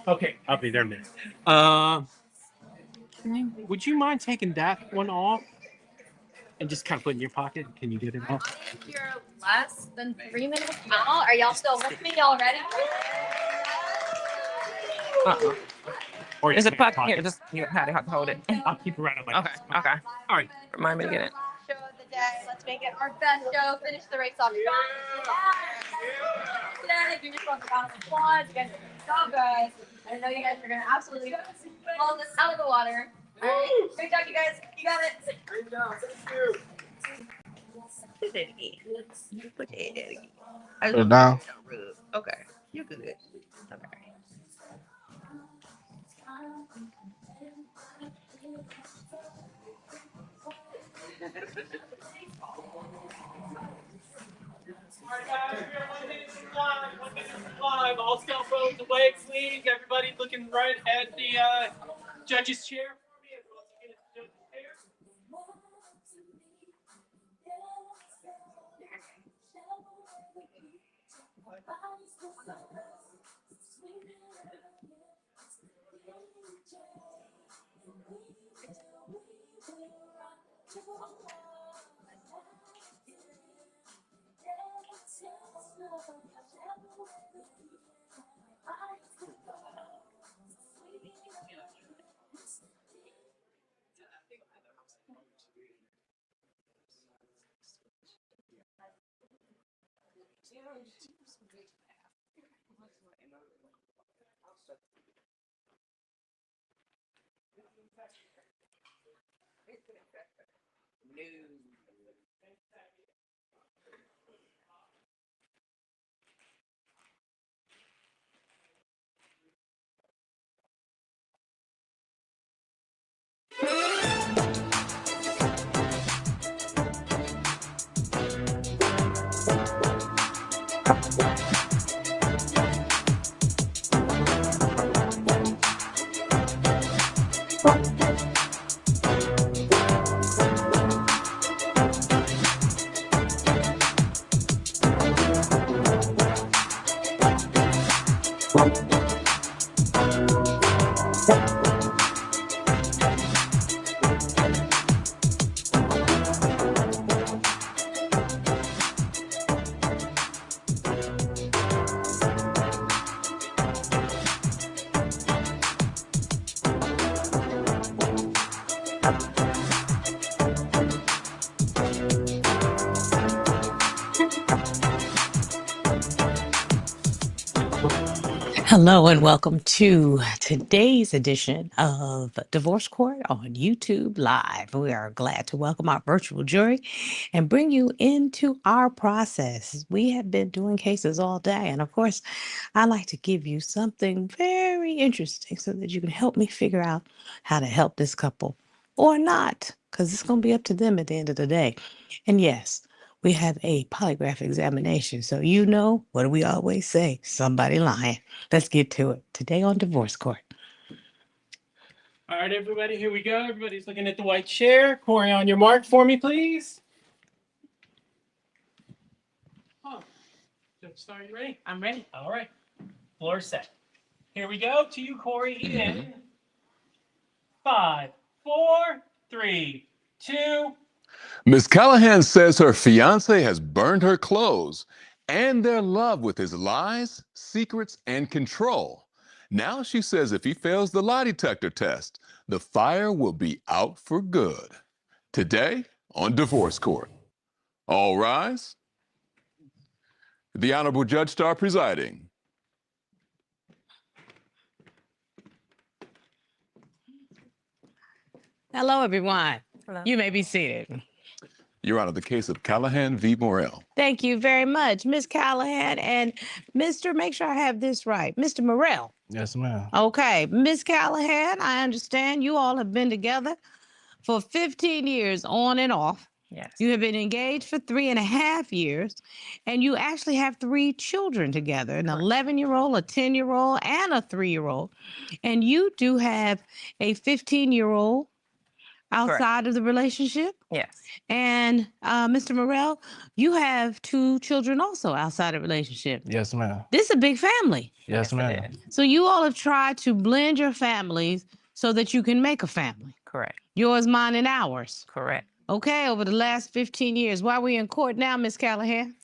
Okay, I'll be there in a minute. Would you mind taking that one off and just kind of put it in your pocket? Can you get it off? If you're less than 3 minutes out, are y'all still with me? Y'all ready? Or Is you it can pocket? Here, just you have to hold it. I'll keep it right on my Okay, desk. okay. All right. Remind me to get it. Show of the day. Let's make it our best show. Finish the race off. Today, give yourself a round of applause. You guys are doing so good. I know you guys are going to absolutely blow this out of the water. All right. Great job, you guys. You got it. Great job. Thank you. Put it down. Okay, you're good. Okay. All right, guys, we are 1 minute to live. 1 minute to live. All cell phones away, please. Everybody looking right at the judge's chair for me. Everyone's looking at the judge's chair. Hello and welcome to today's edition of Divorce Court on YouTube Live. We are glad to welcome our virtual jury and bring you into our process. We have been doing cases all day, and of course, I like to give you something very interesting so that you can help me figure out how to help this couple or not, because it's going to be up to them at the end of the day. And yes, we have a polygraph examination. So, what do we always say? Somebody lying. Let's get to it. Today on Divorce Court. All right, everybody, here we go. Everybody's looking at the white chair. Corey, on your mark for me, please. Oh, Judge Star, you ready? I'm ready. All right. Floor set. Here we go. To you, Corey, in 5, 4, 3, 2. Miss Callahan says her fiance has burned her clothes and their love with his lies, secrets, and control. Now she says if he fails the lie detector test, the fire will be out for good. Today on Divorce Court. All rise. The Honorable Judge Star presiding. Hello, everyone. Hello. You may be seated. Your Honor, the case of Callahan v. Morrell. Thank you very much, Miss Callahan and Mr. Make sure I have this right, Mr. Morrell. Yes, ma'am. Okay, Miss Callahan, I understand you all have been together for 15 years on and off. Yes. You have been engaged for 3.5 years, and you actually have 3 children together, an 11-year-old, a 10-year-old, and a 3-year-old. And you do have a 15-year-old outside of the relationship. Yes. And Mr. Morrell, you have 2 children also outside of relationship. Yes, ma'am. This is a big family. Yes, it ma'am. is. So you all have tried to blend your families so that you can make a family. Correct. Yours, mine, and ours. Correct. Okay, over the last 15 years. Why are we in court now, Miss Callahan?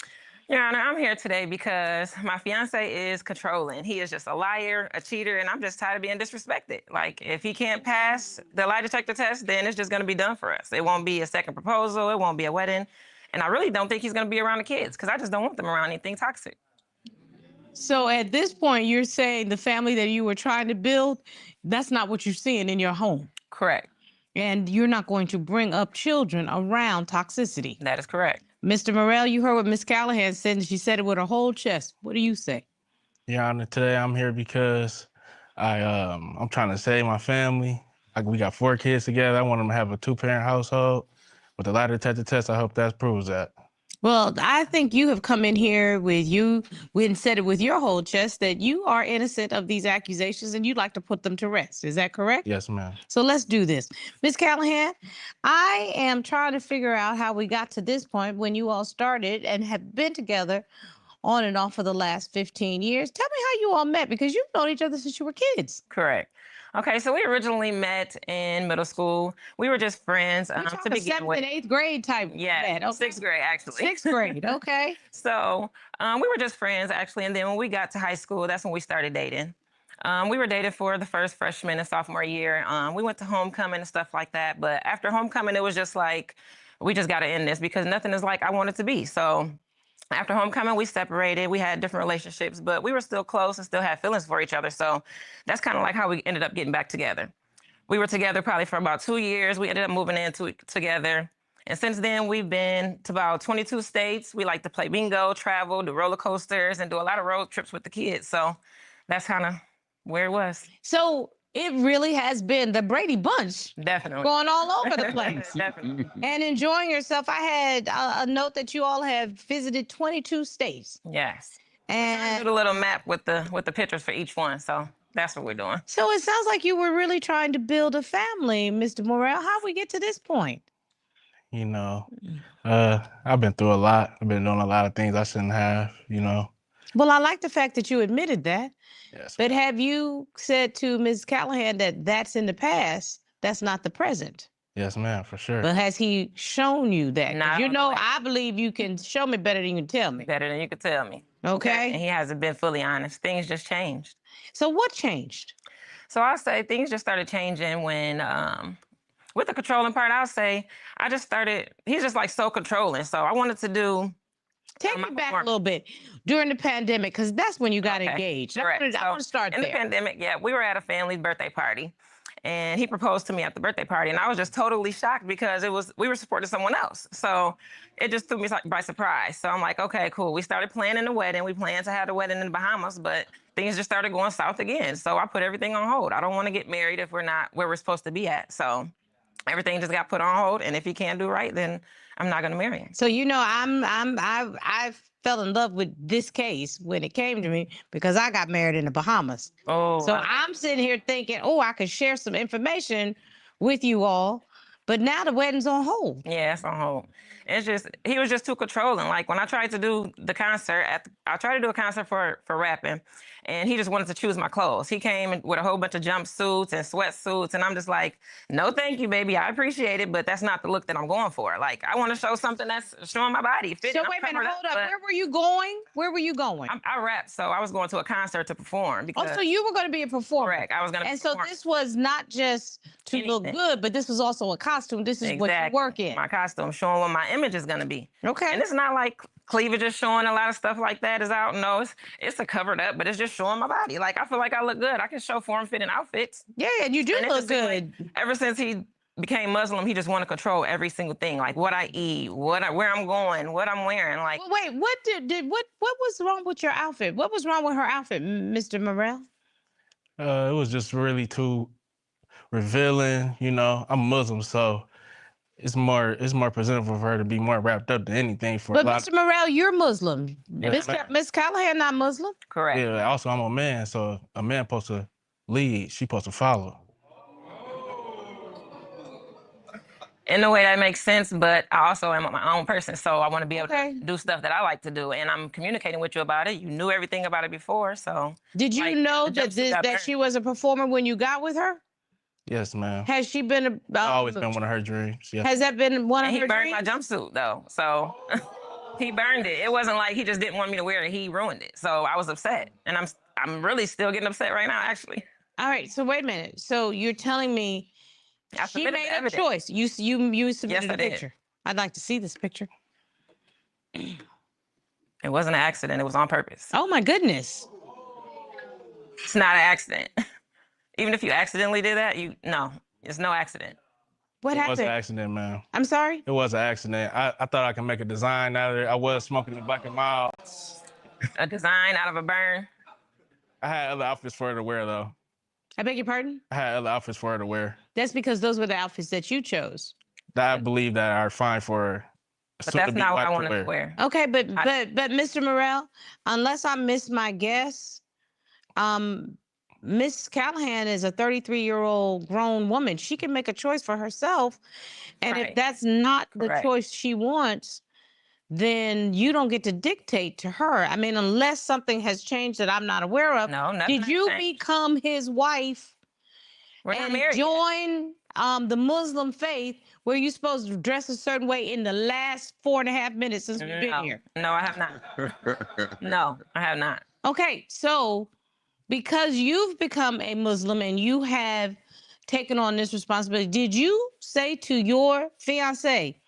Your Honor, I'm here today because my fiance is controlling. He is just a liar, a cheater, and I'm just tired of being disrespected. Like, if he can't pass the lie detector test, then it's just going to be done for us. It won't be a second proposal. It won't be a wedding. And I really don't think he's going to be around the kids because I just don't want them around anything toxic. So at this point, you're saying the family that you were trying to build, that's not what you're seeing in your home. Correct. And you're not going to bring up children around toxicity. That is correct. Mr. Morrell, you heard what Miss Callahan said, and she said it with her whole chest. What do you say? Your Honor, today I'm here because I'm trying to save my family. We got 4 kids together. I want them to have a 2-parent household. With the lie detector test, I hope that proves that. Well, I think you have come in here and said it with your whole chest that you are innocent of these accusations and you'd like to put them to rest. Is that correct? Yes, ma'am. So let's do this. Miss Callahan, I am trying to figure out how we got to this point when you all started and have been together on and off for the last 15 years. Tell me how you all met, because you've known each other since you were kids. Correct. Okay, so we originally met in middle school. We were just friends We're to talking begin 7th with. and 8th grade type. Yeah, met, okay? 6th grade actually. 6th grade, okay. So we were just friends actually, and then when we got to high school, that's when we started dating. We were dating for the first freshman and sophomore year. We went to homecoming and stuff like that, but after homecoming, it was just like, we just got to end this because nothing is like I want it to be. So after homecoming, we separated. We had different relationships, but we were still close and still had feelings for each other. So that's kind of like how we ended up getting back together. We were together probably for about 2 years. We ended up moving in together. And since then, we've been to about 22 states. We like to play bingo, travel, do roller coasters, and do a lot of road trips with the kids. So that's kind of where it was. So it really has been the Brady Bunch. Definitely. Going all over the place. Definitely. And enjoying yourself. I had a note that you all have visited 22 states. Yes. And Did a little map with the pictures for each one. So that's what we're doing. so it sounds like you were really trying to build a family, Mr. Morrell. How'd we get to this point? You know, I've been through a lot. I've been doing a lot of things I shouldn't have, you know. Well, I like the fact that you admitted that. Yes. But have you said to Ms. Callahan that that's in the past, that's not the present? Yes, ma'am, for sure. But has he shown you that? 'Cause Not you on the know, way. I believe you can show me better than you can tell me. Better than you could tell me. And Okay. he hasn't been fully honest. Things just changed. So what changed? So I'll say things just started changing when, with the controlling part, I'll say he's just like so controlling. So I wanted to do. Take my me back a perform- little bit during the pandemic, because that's when you got Okay, engaged. I correct. want So, to start in there. the pandemic, yeah, we were at a family birthday party, and he proposed to me at the birthday party, and I was just totally shocked because we were supporting someone else. So it just took me by surprise. So I'm like, okay, cool. We started planning the wedding. We planned to have the wedding in the Bahamas, but things just started going south again. So I put everything on hold. I don't want to get married if we're not where we're supposed to be at. So everything just got put on hold, and if he can't do right, then I'm not gonna marry him. So you know, I fell in love with this case when it came to me because I got married in the Bahamas. Oh, So I'm sitting here thinking, oh, I could share some information with you all, but now the wedding's on hold. yeah, it's on hold. It's just he was just too controlling. Like when I tried to do the concert I tried to do a concert for rapping, and he just wanted to choose my clothes. He came with a whole bunch of jumpsuits and sweatsuits, and I'm just like, no, thank you, baby. I appreciate it, but that's not the look that I'm going for. Like I want to show something that's showing my body. So wait a minute, hold up. Where were you going? Where were you going? I rap, so I was going to a concert to perform. Oh, so you were going to be a performer. Correct. I was going to. And so this was not just to look Anything. good, but this was also a costume. This is what you work in. My costume, showing what my image is going to be. Okay. And it's not like cleavage is showing, a lot of stuff like that is out. No, it's a covered up, but it's just showing my body. Like I feel like I look good. I can show form-fitting outfits. Yeah, and you do And it look just seemed like good. ever since he became Muslim, he just want to control every single thing, like what I eat, where I'm going, what I'm wearing. Like, Well, wait, what was wrong with your outfit? What was wrong with her outfit, Mr. Morrell? It was just really too revealing. You know, I'm Muslim, so it's more presentable for her to be more wrapped up than anything. But Mr. Morrell, you're Muslim. Yes, Miss Callahan not Muslim. correct. Yeah. Also, I'm a man, so a man supposed to lead. She supposed to follow. In a way that makes sense, but I also am my own person, so I want to be able Okay. to do stuff that I like to do, and I'm communicating with you about it. You knew everything about it before, so Did you like, know the that jumpsuit got that burned. she was a performer when you got with her? Yes, ma'am. Has she been Always been one of her dreams. Yes. has that been one of And he her burned my dreams? jumpsuit though, so he burned it. It wasn't like he just didn't want me to wear it. He ruined it, so I was upset, and I'm really still getting upset right now, actually. All right, so wait a minute. So you're telling me I she submitted made the a evidence. choice. You submitted Yes, I a did. picture. I'd like to see this picture. It wasn't an accident. It was on purpose. Oh my goodness. It's not an accident. Even if you accidentally did that, no, it's no accident. What It was an happened? accident, man. I'm sorry? It was an accident. I thought I could make a design out of it. I was smoking the black and mild. A design out of a burn. I had other outfits for her to wear, though. I beg your pardon? I had other outfits for her to wear That's because those were the outfits that you chose. that I believe that are fine for But that's soon-to-be not what wife I to wanted to wear. Okay, but Mr. Morrell, unless I missed my guess, Miss Callahan is a 33-year-old grown woman. She can make a choice for herself. And if Right. that's not the Correct. choice she wants, then you don't get to dictate to her. I mean, unless something has changed that I'm not aware of. No, nothing Did has you changed. become his wife We're not and married yet. join the Muslim faith where you're supposed to dress a certain way in the last 4.5 minutes since we've been here? No, I have not. No, I have not. Okay, so because you've become a Muslim and you have taken on this responsibility, did you say to your fiance,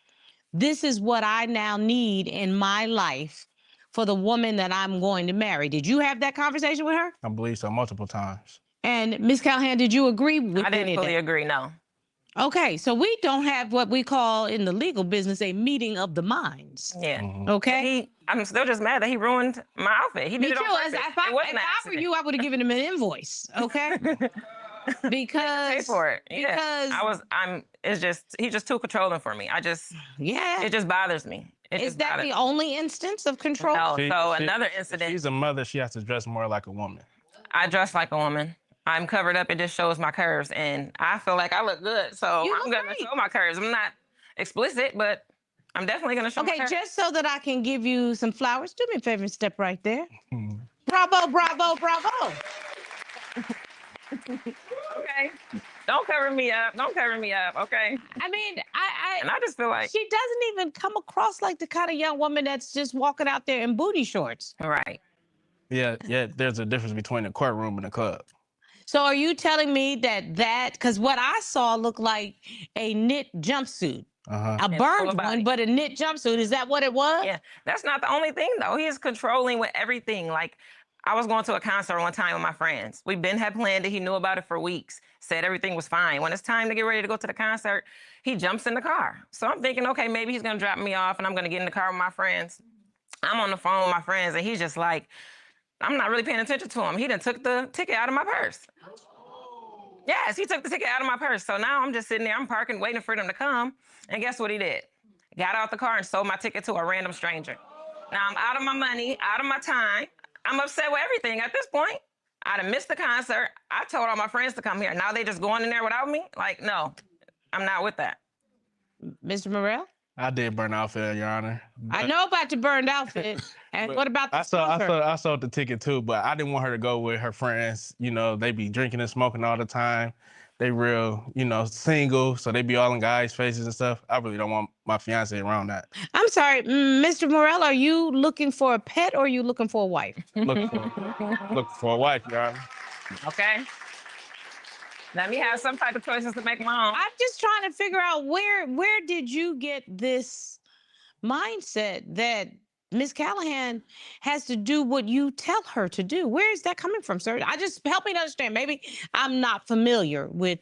this is what I now need in my life for the woman that I'm going to marry? Did you have that conversation with her? I believe so, multiple times. And Ms. Callahan, did you agree with I any didn't of fully that? agree, no. Okay, so we don't have what we call in the legal business a meeting of the minds. Yeah. Okay. I'm still just mad that he ruined my outfit. He Me did too. it on If purpose. I, It wasn't if an I were accident. you, I would have given him an invoice. Okay. Because Pay for it. Yeah. because He's just too controlling for me. yeah. It just bothers me. It Is just that bothers the me. only instance of control? No. She- So she- another if incident. she's a mother, she has to dress more like a woman. I dress like a woman. I'm covered up. It just shows my curves, and I feel like I look good. So You I'm look gonna great. show my curves. I'm not explicit, but I'm definitely gonna show my Okay, curves. just so that I can give you some flowers, do me a favor and step right there. Hmm. Bravo, bravo, bravo. Okay. Don't cover me up. Don't cover me up. Okay. I mean, And I just feel like she doesn't even come across like the kind of young woman that's just walking out there in booty shorts. right. Yeah, there's a difference between the courtroom and the club. So are you telling me that because what I saw looked like a knit jumpsuit, Uh-huh. a full burned of one, body. but a knit jumpsuit? Is that what it was? Yeah. That's not the only thing though. He is controlling with everything. Like I was going to a concert one time with my friends. Had planned it. He knew about it for weeks. Said everything was fine. When it's time to get ready to go to the concert, he jumps in the car. So I'm thinking, okay, maybe he's gonna drop me off and I'm gonna get in the car with my friends. I'm on the phone with my friends and he's just like, I'm not really paying attention to him. He done took the ticket out of my purse. Yes, he took the ticket out of my purse. So now I'm just sitting there, I'm parking, waiting for them to come. And guess what he did? Got out the car and sold my ticket to a random stranger. Now I'm out of my money, out of my time. I'm upset with everything at this point. I'd have missed the concert. I told all my friends to come here. Now they just going in there without me? Like, no, I'm not with that. Mr. Morrell? I did burn outfit, Your Honor. I know about your burned outfit. And what about the scooter? I sold the ticket too, but I didn't want her to go with her friends. You know, they be drinking and smoking all the time. They real, single, so they be all in guys' faces and stuff. I really don't want my fiance around that. I'm sorry, Mr. Morrell, are you looking for a pet or are you looking for a wife? Look for a wife, Your Honor. Okay? Let me have some type of choices to make my own. I'm just trying to figure out where did you get this mindset that Miss Callahan has to do what you tell her to do? Where is that coming from, sir? Help me to understand. Maybe I'm not familiar with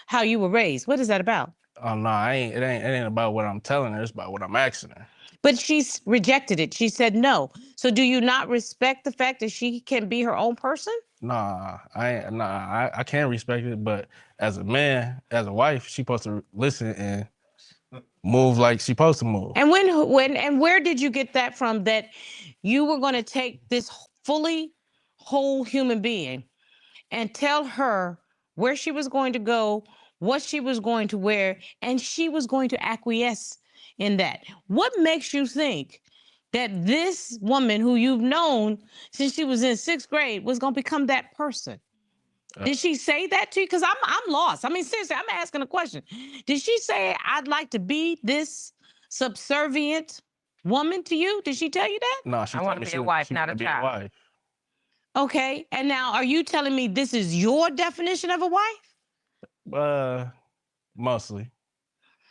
how you were raised. What is that about? Oh no, it ain't about what I'm telling her. It's about what I'm asking her. But she's rejected it. She said no. So do you not respect the fact that she can be her own person? Nah, I can't respect it. But as a man, as a wife, she supposed to listen and move like she supposed to move. And and where did you get that from? That you were going to take this fully whole human being and tell her where she was going to go, what she was going to wear, and she was going to acquiesce in that. What makes you think that this woman who you've known since she was in 6th grade was going to become that person? Did she say that to you? Because I'm lost. I mean, seriously, I'm asking a question. Did she say, I'd like to be this subservient woman to you? Did she tell you that? No, she I told want me to be she a wife, she not wanted a to be a child. wife. Okay. And now are you telling me this is your definition of a wife? Mostly.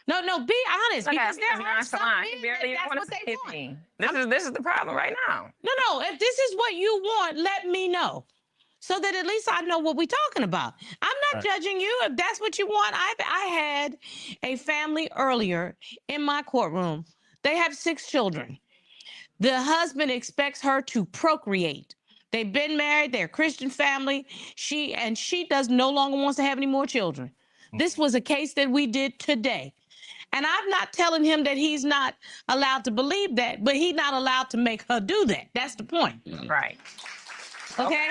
No, be honest, Okay, because there because are some men he barely even that's want what to say they want. anything. This is the problem right now. No, if this is what you want, let me know. So that at least I know what we're talking about. I'm not judging you. If that's what you want, I had a family earlier in my courtroom. They have 6 children. The husband expects her to procreate. They've been married, they're a Christian family. She does no longer wants to have any more children. This was a case that we did today. And I'm not telling him that he's not allowed to believe that, but he's not allowed to make her do that. That's the point. Right. Okay?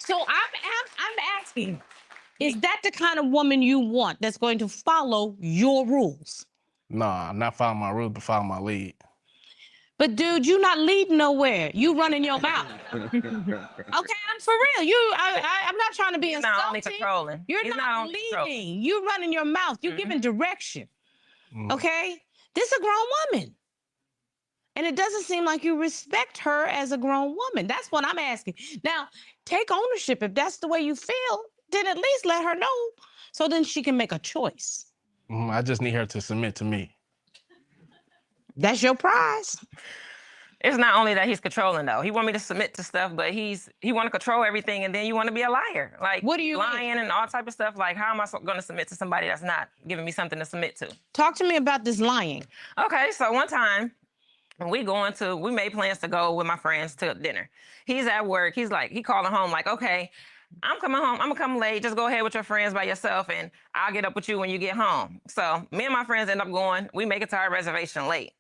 So I'm asking, is that the kind of woman you want that's going to follow your rules? No, I'm not following my rules, but following my lead. But dude, you not leading nowhere. You running your mouth. Okay, I'm for real. I'm not trying to be He's not only insulting. controlling. You're He's not only controlling. leading. You running your mouth. You're giving direction. Okay? This is a grown woman. And it doesn't seem like you respect her as a grown woman. That's what I'm asking. Now, take ownership. If that's the way you feel, then at least let her know so then she can make a choice. I just need her to submit to me. That's your prize. It's not only that he's controlling though. He want me to submit to stuff, but he want to control everything, and then you want to be a liar. Like, what do you lying mean? and all type of stuff. Like, how am I going to submit to somebody that's not giving me something to submit to? Talk to me about this lying. Okay, so one time we made plans to go with my friends to dinner. He's at work. He calling home like, okay, I'm coming home. I'm gonna come late. Just go ahead with your friends by yourself, and I'll get up with you when you get home. So me and my friends end up going. We make it to our reservation late.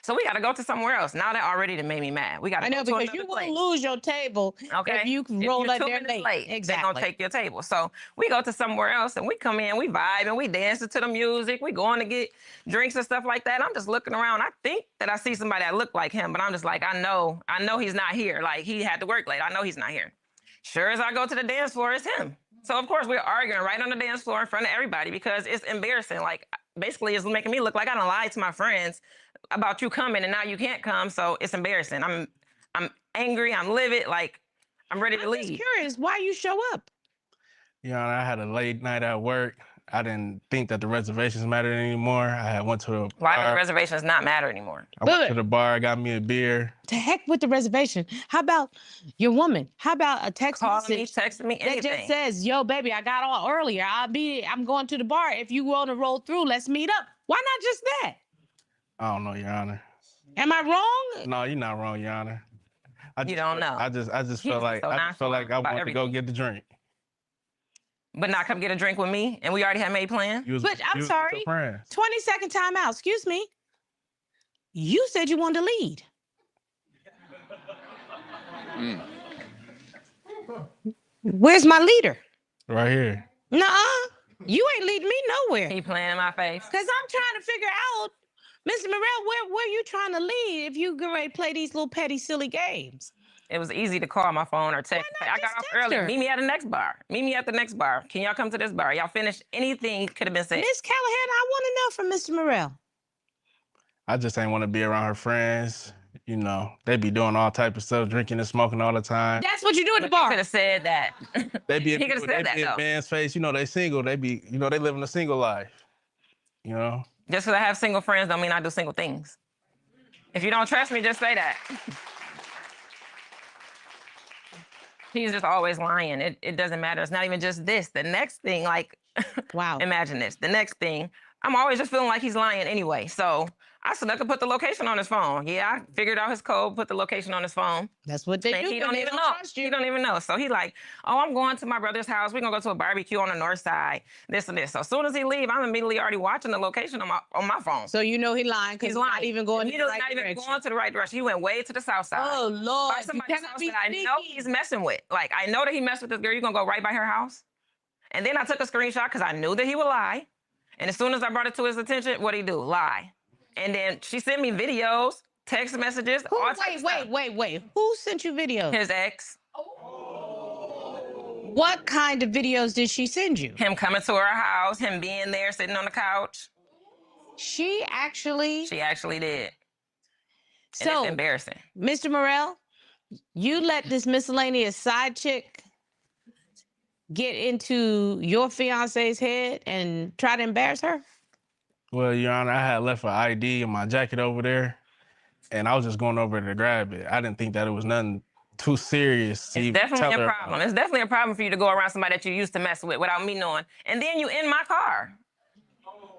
So we got to go to somewhere else. Now that already done made me mad. We got to I know, go to because you another will place. lose your table if you roll up there late. Exactly. They're going to take your table. So we go to somewhere else and we come in, we vibe and we dancing to the music. We going to get drinks and stuff like that. I'm just looking around. I think that I see somebody that look like him, but I'm just like, I know he's not here. Like, he had to work late. I know he's not here. Sure as I go to the dance floor, it's him. So of course we're arguing right on the dance floor in front of everybody because it's embarrassing. Like, basically it's making me look like I done lied to my friends about you coming and now you can't come. So it's embarrassing. I'm angry. I'm livid. Like, I'm ready to leave. I'm just curious why you show up. I had a late night at work. I didn't think that the reservations mattered anymore. I went to the Why do the bar. reservations not matter anymore? I went to the bar, got me a beer. To heck with the reservation. How about your woman? How about a text message texting me, anything that just says, yo, baby, I got off earlier. I'm going to the bar. If you want to roll through, let's meet up. Why not just that? I don't know, Your Honor. Am I wrong? No, you're not wrong, Your Honor. You don't know. I just felt like I wanted to go get the drink. But not come get a drink with me, and we already had made plans. But I'm sorry. 20-second timeout. Excuse me. You said you wanted to lead. Where's my leader? Right here. Nuh-uh. You ain't leading me nowhere. He playing in my face. Because I'm trying to figure out, Mr. Morrell, where you trying to lead if you get ready to play these little petty, silly games? It was easy to call my phone or text. I got off early. Meet me at the next bar. Meet me at the next bar. Can y'all come to this bar? Y'all finished? Anything could have been said. Miss Callahan, I want to know from Mr. Morrell. I just ain't want to be around her friends. They be doing all type of stuff, drinking and smoking all the time. That's what you do at the bar. He could have said that. They be he could have said that, though. Man's face, they single. They be, they living a single life. Just because I have single friends don't mean I do single things. If you don't trust me, just say that. He's just always lying. It doesn't matter. It's not even just this. The next thing, like, wow. Imagine this. The next thing, I'm always just feeling like he's lying anyway. So I said I could put the location on his phone. Yeah, I figured out his code, put the location on his phone. That's what they do. He don't even know. He don't even know. So he like, oh, I'm going to my brother's house. We're gonna go to a barbecue on the north side. This and this. So as soon as he leave, I'm immediately already watching the location on my phone. So he lying because he's not even going in the right direction. Not even going to the right direction. He went way to the south side. Oh Lord! By somebody's house that I know he's messing with. Like, I know that he messed with this girl. You gonna go right by her house? And then I took a screenshot because I knew that he would lie. And as soon as I brought it to his attention, what'd he do? Lie. And then she sent me videos, text messages, all types of stuff. Wait. Who sent you videos? His ex. What kind of videos did she send you? Him coming to her house, him being there, sitting on the couch. She actually did. And So, it's embarrassing. Mr. Morrell, you let this miscellaneous side chick get into your fiance's head and try to embarrass her? Well, Your Honor, I had left an ID in my jacket over there, and I was just going over to grab it. I didn't think that it was nothing too serious to It's even definitely tell a her problem. about. It's definitely a problem for you to go around somebody that you used to mess with without me knowing. And then you in my car.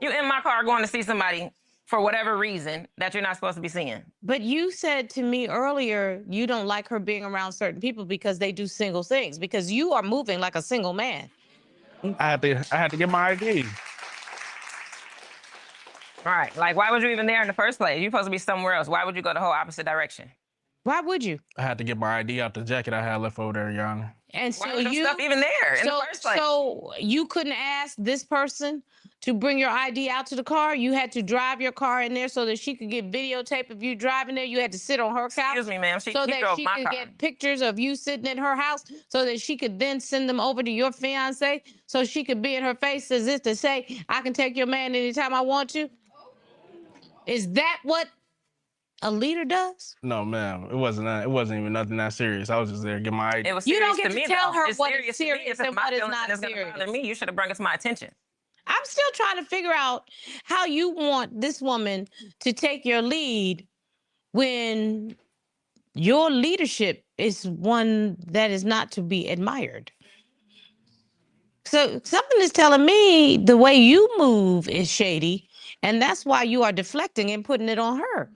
You in my car going to see somebody for whatever reason that you're not supposed to be seeing. But you said to me earlier you don't like her being around certain people because they do single things, because you are moving like a single man. I had to get my ID. Right. Like, why was you even there in the first place? You're supposed to be somewhere else. Why would you go the whole opposite direction? Why would you? I had to get my ID out the jacket I had left over there, Your Honor. And Why so was your you stuff even there in the first place? So you couldn't ask this person to bring your ID out to the car? You had to drive your car in there so that she could get videotape of you driving there? You had to sit on her couch? Excuse me, ma'am. She so that drove she my could car. get pictures of you sitting in her house so that she could then send them over to your fiance so she could be in her face as if to say, I can take your man anytime I want to? Is that what a leader does? No, ma'am. It wasn't even nothing that serious. I was just there to get my ID. It was You serious don't get to to me, tell though. her It's what is to me. serious If it's and my what is feelings not and it's gonna serious. bother me, you should have brought it to my attention. I'm still trying to figure out how you want this woman to take your lead when your leadership is one that is not to be admired. So something is telling me the way you move is shady, and that's why you are deflecting and putting it on her.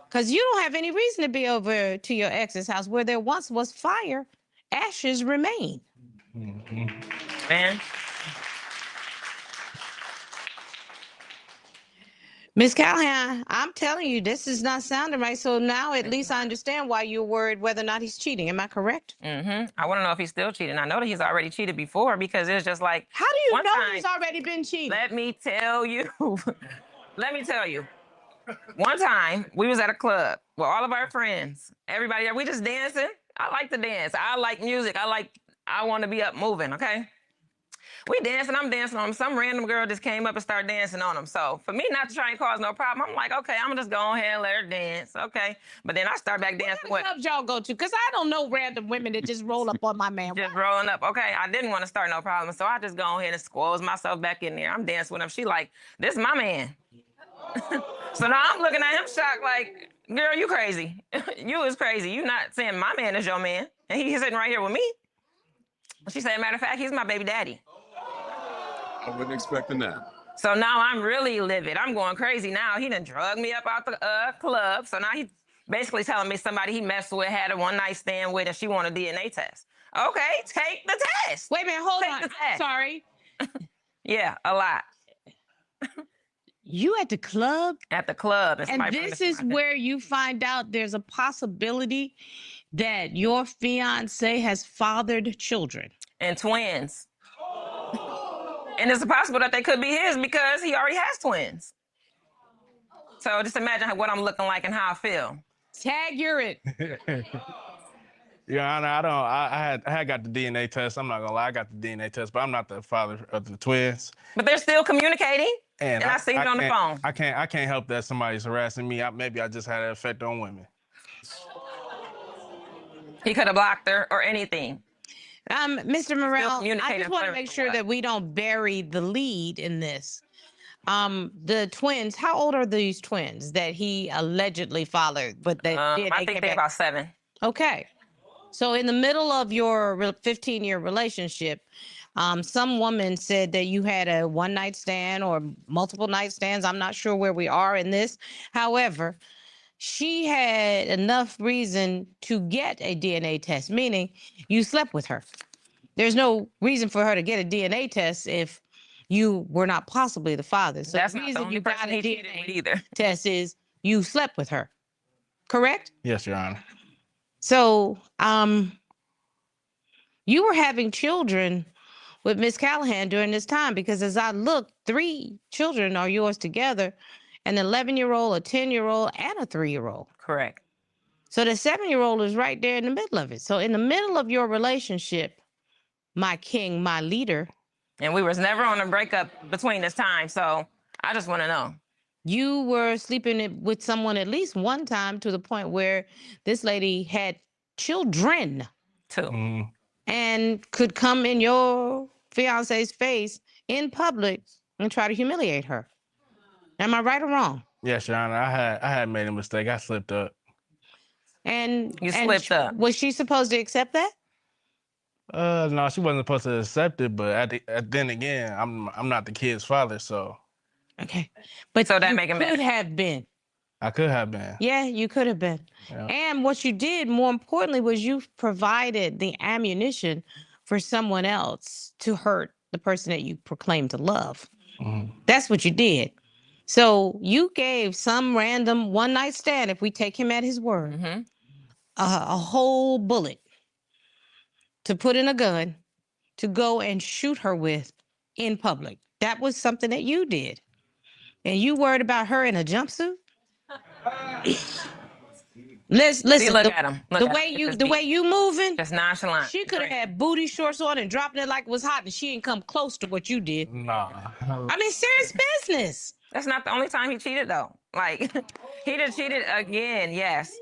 Because you don't have any reason to be over to your ex's house where there once was fire. Ashes remain. Man, Miss Callahan, I'm telling you, this is not sounding right. So now at least I understand why you're worried whether or not he's cheating. Am I correct? I want to know if he's still cheating. I know that he's already cheated before because it's just like, How do you one know time- he's already been cheating? let me tell you. Let me tell you. One time we was at a club with all of our friends. Everybody there, we just dancing. I like to dance. I like music. I want to be up moving, okay? We dancing, I'm dancing on him. Some random girl just came up and started dancing on him. So for me not to try and cause no problem, I'm like, okay, I'm gonna just go ahead and let her dance, okay? But then I start back dancing What with clubs y'all go to? Because I don't know random women that just roll up on my man. just rolling up. Okay, I didn't want to start no problem, so I just go ahead and squoze myself back in there. I'm dancing with him. She like, this is my man. So now I'm looking at him shocked like, girl, you crazy. You is crazy. You not saying my man is your man. And he's sitting right here with me. She said, matter of fact, he's my baby daddy. I wasn't expecting that. So now I'm really livid. I'm going crazy now. He done drug me up out the club. So now he's basically telling me somebody he messed with, had a one-night stand with, and she want a DNA test. Okay, take the test. Wait a minute, hold Take on. the I'm test. sorry. Yeah, a lot. You at the club? At the club. And this is where you find out there's a possibility that your fiance has fathered children. And twins. And it's possible that they could be his because he already has twins. So just imagine what I'm looking like and how I feel. Tag urine. Your Honor, I had got the DNA test. I'm not gonna lie, I got the DNA test, but I'm not the father of the twins. But they're still communicating. And I seen it on the phone. I can't help that somebody's harassing me. Maybe I just had an effect on women. He could have blocked her or anything. Mr. Morrell, I communicating just want to for make sure what? that we don't bury the lead in this. The twins, how old are these twins that he allegedly fathered? But they I think they're about 7. Okay. So in the middle of your 15-year relationship, some woman said that you had a one-night stand or multiple night stands. I'm not sure where we are in this. However, she had enough reason to get a DNA test, meaning you slept with her. There's no reason for her to get a DNA test if you were not possibly the father. So That's the not the reason only you got person a he cheated with DNA either. test is you slept with her. Correct? Yes, Your Honor. So, you were having children with Miss Callahan during this time, because as I look, 3 children are yours together, an 11-year-old, a 10-year-old, and a 3-year-old. Correct. So the 7-year-old is right there in the middle of it. So in the middle of your relationship, my king, my leader, And we was never on a breakup between this time. So I just want to know. you were sleeping with someone at least one time, to the point where this lady had children Too. and could come in your fiance's face in public and try to humiliate her. Am I right or wrong? Yes, Your Honor. I had made a mistake. I slipped up. And You slipped up. Was she supposed to accept that? No, she wasn't supposed to accept it, but then again, I'm not the kid's father, so Okay. But So that you make it could better. have been. I could have been. Yeah, you could have been. Yeah. And what you did, more importantly, was you provided the ammunition for someone else to hurt the person that you proclaim to love. That's what you did. So you gave some random one-night stand, if we take him at his word, Mm-hmm. a whole bullet to put in a gun to go and shoot her with in public. That was something that you did. And you worried about her in a jumpsuit? Listen, See, look at him. Look the at way him. you Just the be- way you moving, Just nonchalant. she could have had booty shorts on and dropping it like it was hot, and she didn't come close to what you did. Nah. I mean, serious business. That's not the only time he cheated, though. Like, he done cheated again. Yes.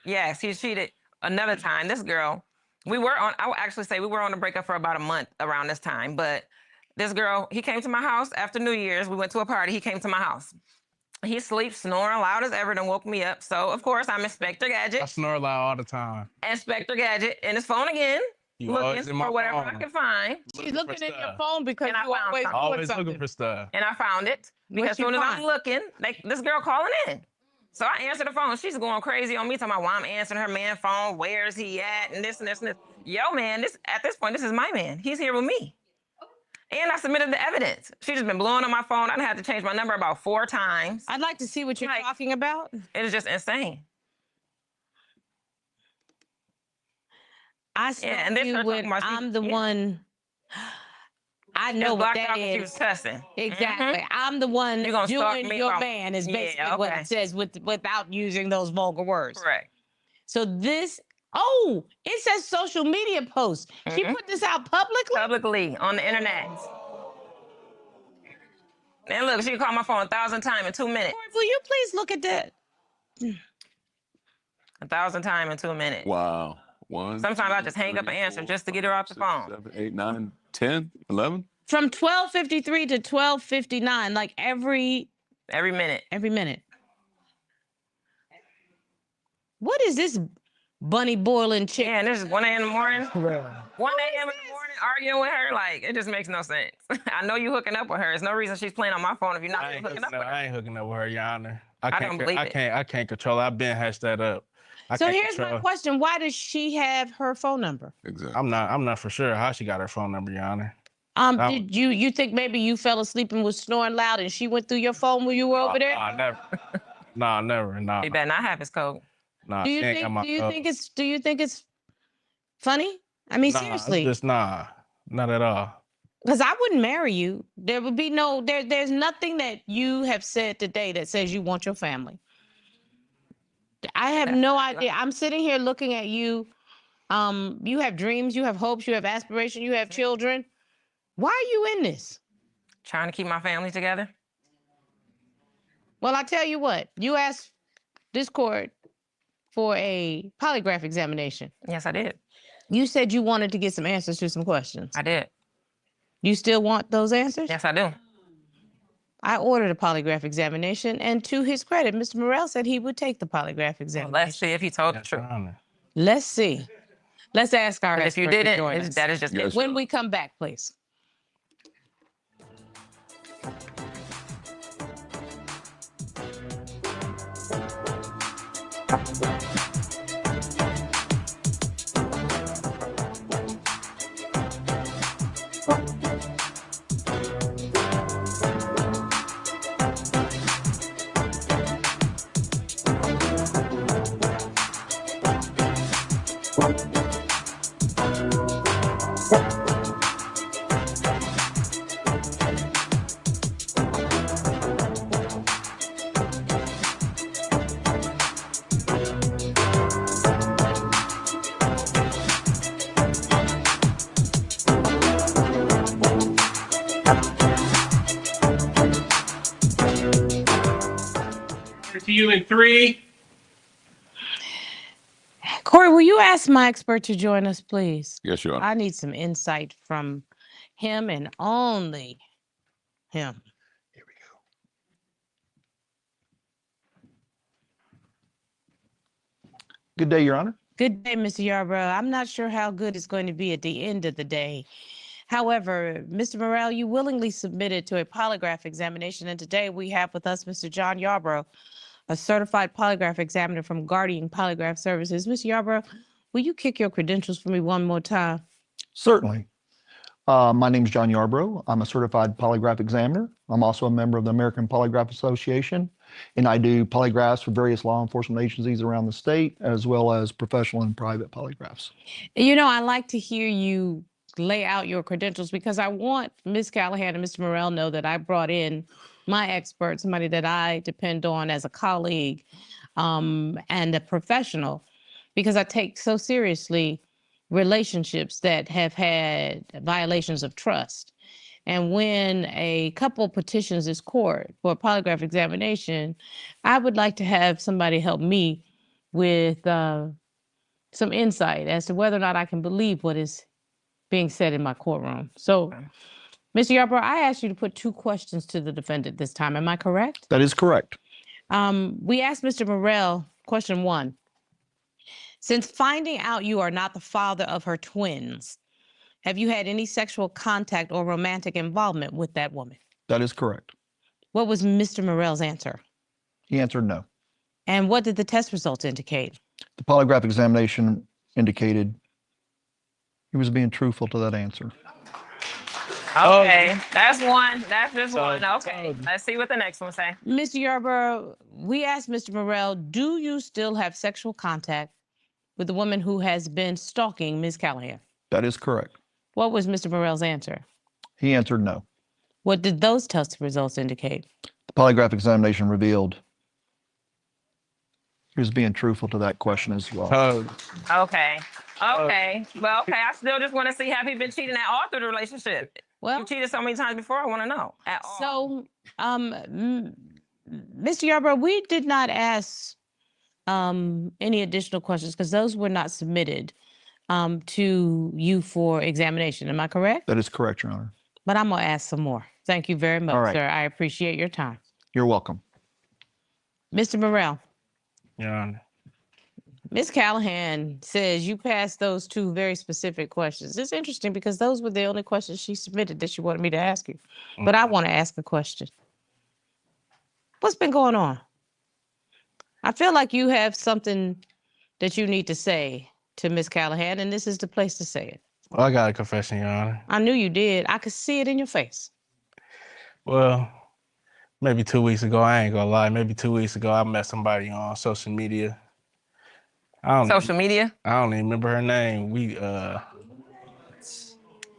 Yes, he cheated another time. This girl, I would actually say we were on a breakup for about a month around this time. But this girl, he came to my house after New Year's. We went to a party. He came to my house. He sleeps, snoring loud as ever, and woke me up. So, of course, I'm Inspector Gadget. I snore loud all the time. Inspector Gadget in his phone again, You always looking in my for whatever I phone. can find. She's looking at your stuff. phone because And I you found always something. doing Always something. looking for stuff. And I found it because What'd as soon you as I'm find? looking, this girl calling in. So I answered the phone. She's going crazy on me, talking about why I'm answering her man phone. Where is he at? And this and this and this. Yo, man, at this point, this is my man. He's here with me. And I submitted the evidence. She just been blowing on my phone. I done had to change my number about 4 times. I'd like to see what you're Like- talking about. It is just insane. I saw and this you her when talking about she- I'm the yeah. one. I She know was what blocked out that 'cause she was is. cussing. Exactly. I'm the one You gonna stalk doing me your about- man is Yeah, basically what okay. it says without using those vulgar words. Correct. So it says social media posts. She Mhm. put this out publicly? Publicly on the internet. And look, she called my phone 1,000 times in 2 minutes. Corey, will you please look at that? 1,000 times in 2 minutes. Wow. 1. Sometimes I just hang up and answer just to get her off the phone. 7, 8, 9, 10, 11. From 12:53 to 12:59, like every Every minute. What is this bunny boiling chick? Yeah, and this is 1 a.m. in the morning. 1 a.m. in the morning arguing with her. Like, it just makes no sense. I know you hooking up with her. There's no reason she's playing on my phone if you're not I ain't hooking up with her. I ain't hooking up with her, Your Honor. I don't believe it. I can't control it. I've been hashed that up. So here's my question: why does she have her phone number? Exactly. I'm not for sure how she got her phone number, Your Honor. Did you think maybe you fell asleep and was snoring loud and she went through your phone when you were over there? Nah, never. Nah, never. Nah. He better not have his code. Nah. Do you she ain't got think my do you code. think it's funny? I mean, Nah, seriously. Just not at all. Because I wouldn't marry you. There would be there's nothing that you have said today that says you want your family. I have no idea. I'm sitting here looking at you. You have dreams, you have hopes, you have aspirations, you have children. Why are you in this? Trying to keep my family together. Well, I tell you what, you asked this court for a polygraph examination. Yes, I did. You said you wanted to get some answers to some questions. I did. You still want those answers? Yes, I do. I ordered a polygraph examination, and to his credit, Mr. Morrell said he would take the polygraph Well, examination. let's see if he told the Yes, Your truth. Honor. Let's see. Let's ask our But if you expert to didn't, join us. that is just Yes. it. When we come back, please. you in 3. Corey, will you ask my expert to join us, please? Yes, Your Honor. I need some insight from him and only him. Here we go. Good day, Your Honor. Good day, Mr. Yarbrough. I'm not sure how good it's going to be at the end of the day. However, Mr. Morrell, you willingly submitted to a polygraph examination, and today we have with us Mr. John Yarbrough, a certified polygraph examiner from Guardian Polygraph Services. Mr. Yarbrough, will you kick your credentials for me one more time? Certainly. My name is John Yarbrough. I'm a certified polygraph examiner. I'm also a member of the American Polygraph Association, and I do polygraphs for various law enforcement agencies around the state, as well as professional and private polygraphs. You know, I like to hear you lay out your credentials because I want Ms. Callahan and Mr. Morrell know that I brought in my expert, somebody that I depend on as a colleague and a professional, because I take so seriously relationships that have had violations of trust. And when a couple petitions this court for a polygraph examination, I would like to have somebody help me with some insight as to whether or not I can believe what is being said in my courtroom. So, Mr. Yarbrough, I asked you to put 2 questions to the defendant this time. Am I correct? That is correct. We asked Mr. Morrell, question 1. Since finding out you are not the father of her twins, have you had any sexual contact or romantic involvement with that woman? That is correct. What was Mr. Morrell's answer? He answered no. And what did the test results indicate? The polygraph examination indicated he was being truthful to that answer. Okay, that's one. That's just So- one. Okay, let's see what the next one say. Mr. Yarbrough, we asked Mr. Morrell, do you still have sexual contact with the woman who has been stalking Ms. Callahan? That is correct. What was Mr. Morrell's answer? He answered no. What did those test results indicate? The polygraph examination revealed he was being truthful to that question as well. Okay. Okay. Well, okay. I still just want to see, have he been cheating at all through the relationship? Well, You cheated so many times before. I want to know at all. so, Mr. Yarbrough, we did not ask any additional questions because those were not submitted to you for examination. Am I correct? That is correct, Your Honor. But I'm going to ask some more. Thank you very much, All right. sir. I appreciate your time. You're welcome. Mr. Morrell, Your Honor. Ms. Callahan says you passed those 2 very specific questions. It's interesting because those were the only questions she submitted that she wanted me to ask you. But I want to ask a question. What's been going on? I feel like you have something that you need to say to Ms. Callahan, and this is the place to say it. Well, I got a confession, Your Honor. I knew you did. I could see it in your face. Well, maybe 2 weeks ago, I ain't gonna lie. Maybe 2 weeks ago, I met somebody on social media. Social media? I don't even remember her name. We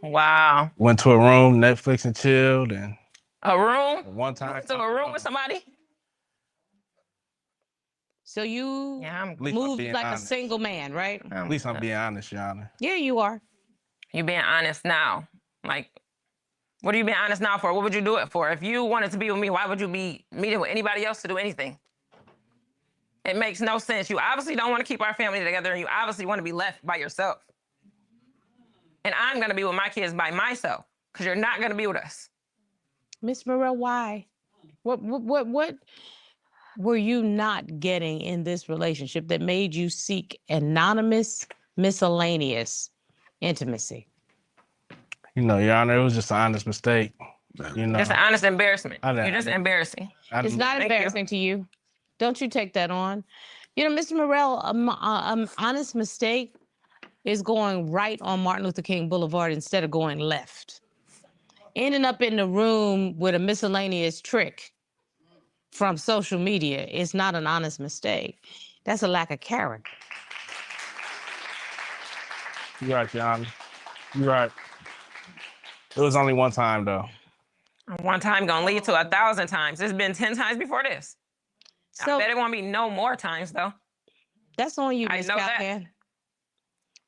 Wow. went to a room, Netflix and chilled, and A room? one time. So a room with somebody? So you Yeah, I'm. At least I'm moved being like a honest. single man, right? At least I'm being honest, Your Honor. Yeah, you are. You being honest now? Like, what are you being honest now for? What would you do it for? If you wanted to be with me, why would you be meeting with anybody else to do anything? It makes no sense. You obviously don't want to keep our family together, and you obviously want to be left by yourself. And I'm going to be with my kids by myself because you're not going to be with us. Miss Morrell, why? What were you not getting in this relationship that made you seek anonymous, miscellaneous intimacy? You know, Your Honor, it was just an honest mistake. You know, Just an honest embarrassment. I didn't- You're just embarrassing. It's not Thank you. embarrassing to you. Don't you take that on. You know, Mr. Morrell, honest mistake is going right on Martin Luther King Boulevard instead of going left. Ending up in the room with a miscellaneous trick from social media is not an honest mistake. That's a lack of character. You're right, Your Honor. You're right. It was only one time, though. One time gonna lead to 1,000 times. It's been 10 times before this. So I bet it won't be no more times though. that's on you, I Ms. know that. Callahan.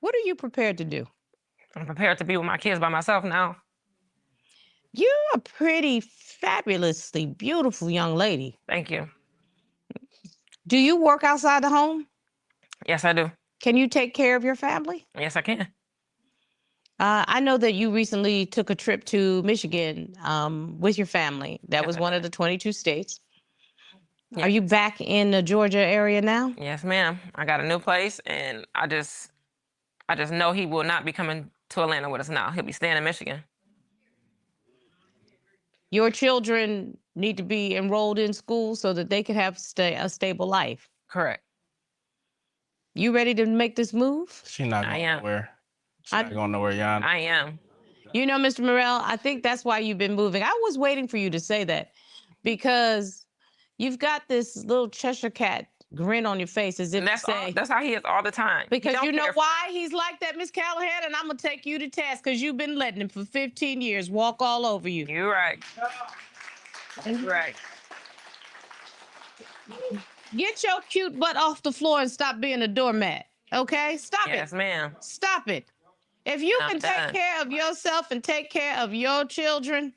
What are you prepared to do? I'm prepared to be with my kids by myself now. You're a pretty fabulously beautiful young lady. Thank you. Do you work outside the home? Yes, I do. Can you take care of your family? Yes, I can. I know that you recently took a trip to Michigan with your family. That was one of the 22 states. Yeah. Are you back in the Georgia area now? Yes, ma'am. I got a new place, and I just know he will not be coming to Atlanta with us now. He'll be staying in Michigan. Your children need to be enrolled in school so that they can have a stable life. Correct. You ready to make this move? She not I going am. nowhere. She's not going nowhere, Yana. I am. You know, Mr. Morrell, I think that's why you've been moving. I was waiting for you to say that because you've got this little Cheshire cat grin on your face as if to say. That's how he is all the time. Because you know why he's like that, Miss Callahan? And I'm going to take you to task because you've been letting him for 15 years walk all over you. You're right. That's right. Get your cute butt off the floor and stop being a doormat. Okay? Stop it. Yes, ma'am. Stop it. If you I'm can done. take care of yourself and take care of your children,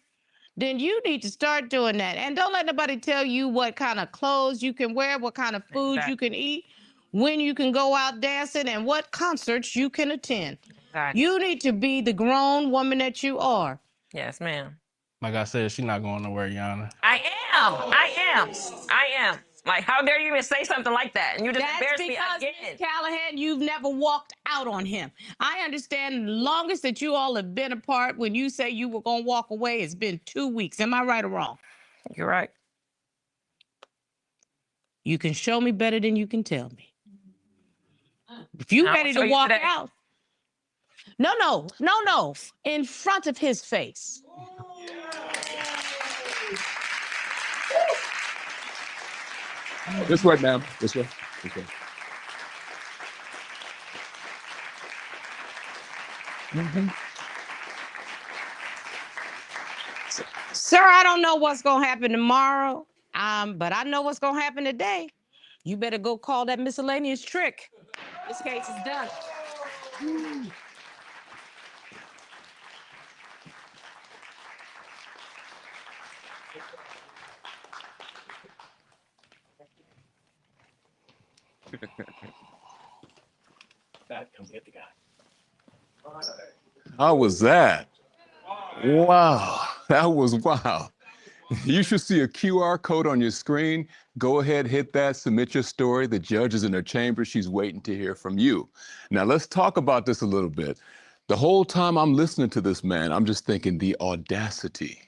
then you need to start doing that. And don't let nobody tell you what kind of clothes you can wear, what kind of food you can eat, when you can go out dancing, and what concerts you can attend. Exactly. You need to be the grown woman that you are. Yes, ma'am. Like I said, she's not going nowhere, Yana. I am. Like, how dare you even say something like that? And you just embarrassed me That's again. because, Miss Callahan, you've never walked out on him. I understand the longest that you all have been apart when you say you were going to walk away, it's been 2 weeks. Am I right or wrong? You're right. You can show me better than you can tell me. If you're ready to walk out. No. In front of his face. This way, ma'am. This way. This way. Sir, I don't know what's going to happen tomorrow, but I know what's going to happen today. You better go call that miscellaneous trick. This case is done. Come get the guy. How was that? Wow, that was wow. You should see a QR code on your screen. Go ahead, hit that, submit your story. The judge is in her chamber. She's waiting to hear from you. Now, let's talk about this a little bit. The whole time I'm listening to this man, I'm just thinking the audacity.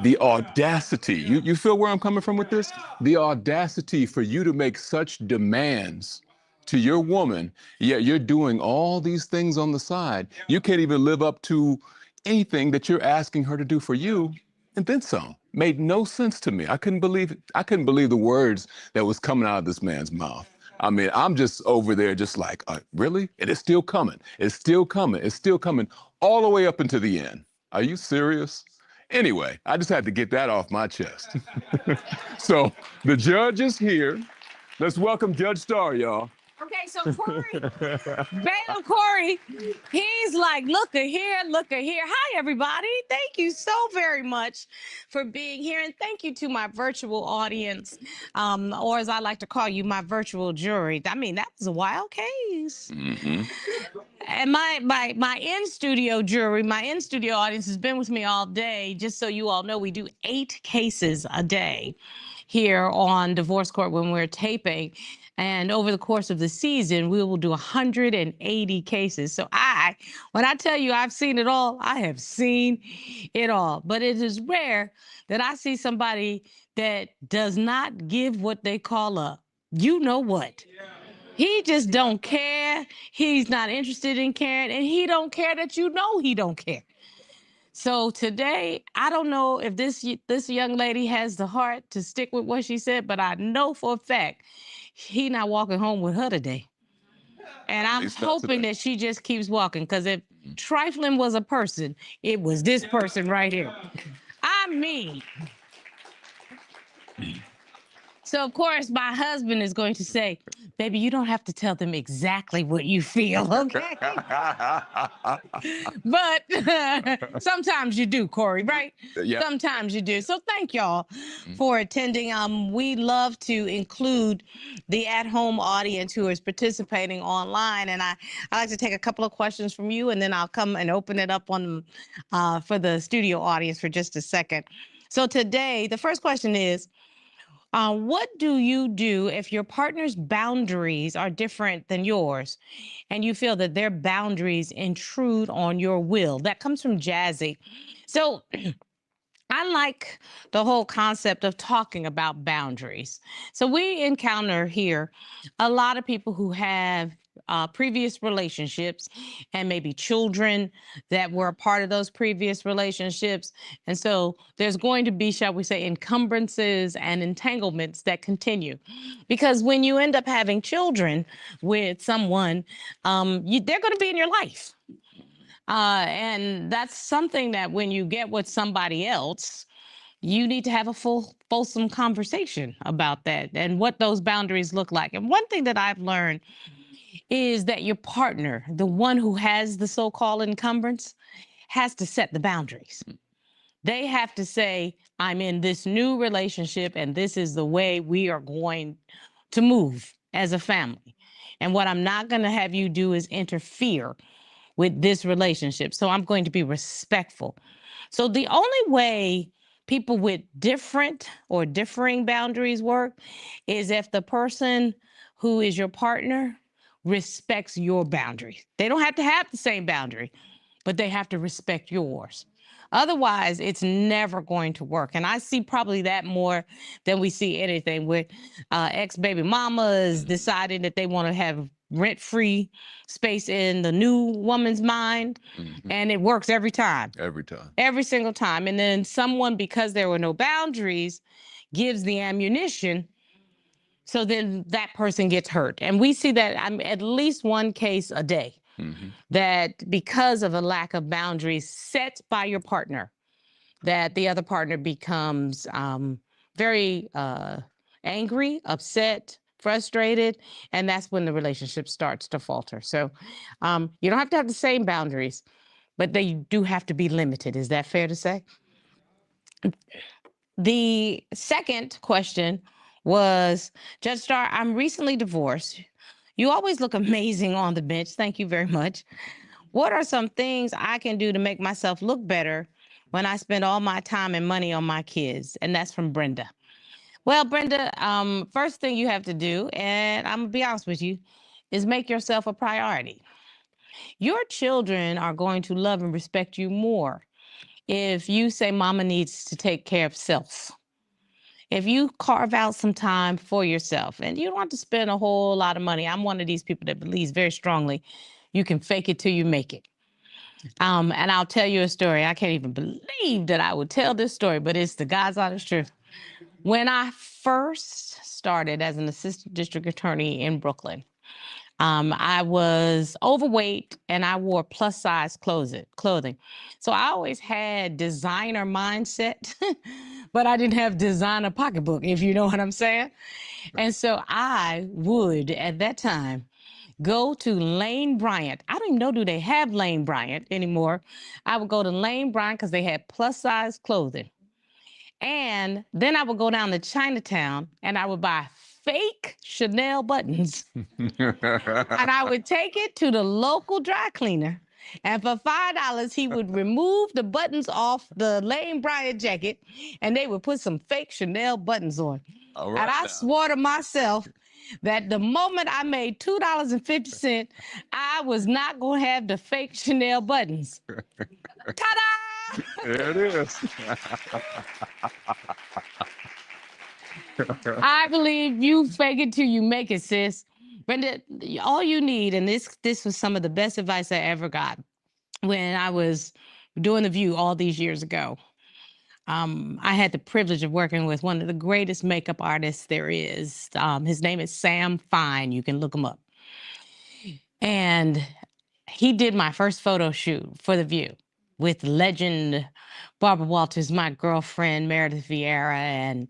The audacity. You feel where I'm coming from with this? The audacity for you to make such demands to your woman, yet you're doing all these things on the side. You can't even live up to anything that you're asking her to do for you, and then some. Made no sense to me. I couldn't believe the words that was coming out of this man's mouth. I mean, I'm just over there just like, really? And it's still coming. It's still coming. It's still coming all the way up into the end. Are you serious? Anyway, I just had to get that off my chest. So the judge is here. Let's welcome Judge Starr, y'all. Okay, so Corey, Bailiff Corey, he's like, look a here. Hi, everybody. Thank you so very much for being here. And thank you to my virtual audience, or as I like to call you, my virtual jury. I mean, that was a wild case. Mm-hmm. And my in-studio jury, my in-studio audience has been with me all day. Just so you all know, we do 8 cases a day here on Divorce Court when we're taping. And over the course of the season, we will do 180 cases. So when I tell you I've seen it all, I have seen it all. But it is rare that I see somebody that does not give what they call a you know what. He just don't care. He's not interested in caring, and he don't care that you know he don't care. So today, I don't know if this young lady has the heart to stick with what she said, but I know for a fact he not walking home with her today. And I'm hoping that she just keeps walking, because if trifling was a person, it was this person right here. I mean, So, of course, my husband is going to say, baby, you don't have to tell them exactly what you feel, okay? But sometimes you do, Corey, right? Yeah. Sometimes you do. So thank y'all for attending. We love to include the at-home audience who is participating online. And I like to take a couple of questions from you, and then I'll come and open it up on for the studio audience for just a second. So today, the first question is, what do you do if your partner's boundaries are different than yours and you feel that their boundaries intrude on your will? That comes from Jazzy. So I like the whole concept of talking about boundaries. So we encounter here a lot of people who have previous relationships and maybe children that were a part of those previous relationships. And so there's going to be, shall we say, encumbrances and entanglements that continue. Because when you end up having children with someone, they're going to be in your life. And that's something that when you get with somebody else, you need to have a fulsome conversation about that and what those boundaries look like. And one thing that I've learned is that your partner, the one who has the so-called encumbrance, has to set the boundaries. They have to say, I'm in this new relationship and this is the way we are going to move as a family. And what I'm not going to have you do is interfere with this relationship. So I'm going to be respectful. So the only way people with different or differing boundaries work is if the person who is your partner respects your boundaries. They don't have to have the same boundary, but they have to respect yours. Otherwise, it's never going to work. And I see probably that more than we see anything with ex-baby mamas deciding that they want to have rent-free space in the new woman's mind. And it works every time. Every time. Every single time. And then someone, because there were no boundaries, gives the ammunition. So then that person gets hurt. And we see that at least one case a day. That because of a lack of boundaries set by your partner, that the other partner becomes very angry, upset, frustrated, and that's when the relationship starts to falter. So you don't have to have the same boundaries, but they do have to be limited. Is that fair to say? The second question was, Judge Starr, I'm recently divorced. You always look amazing on the bench. Thank you very much. What are some things I can do to make myself look better when I spend all my time and money on my kids? And that's from Brenda. Well, Brenda, first thing you have to do, and I'm gonna be honest with you, is make yourself a priority. Your children are going to love and respect you more if you say mama needs to take care of self. If you carve out some time for yourself, and you don't have to spend a whole lot of money. I'm one of these people that believes very strongly you can fake it till you make it. And I'll tell you a story. I can't even believe that I would tell this story, but it's the God's honest truth. When I first started as an assistant district attorney in Brooklyn, I was overweight and I wore plus size clothing. So I always had designer mindset, but I didn't have designer pocketbook, if you know what I'm saying. And so I would, at that time, go to Lane Bryant. I don't even know, do they have Lane Bryant anymore? I would go to Lane Bryant because they had plus size clothing. And then I would go down to Chinatown and I would buy fake Chanel buttons. And I would take it to the local dry cleaner. And for $5, he would remove the buttons off the Lane Bryant jacket and they would put some fake Chanel buttons on. All right And I now. swore to myself that the moment I made $2.50, I was not going to have the fake Chanel buttons. Ta-da! There it is. I believe you fake it till you make it, sis. Brenda, all you need, and this was some of the best advice I ever got when I was doing The View all these years ago. I had the privilege of working with one of the greatest makeup artists there is. His name is Sam Fine. You can look him up. And he did my first photo shoot for The View with legend Barbara Walters, my girlfriend, Meredith Vieira, and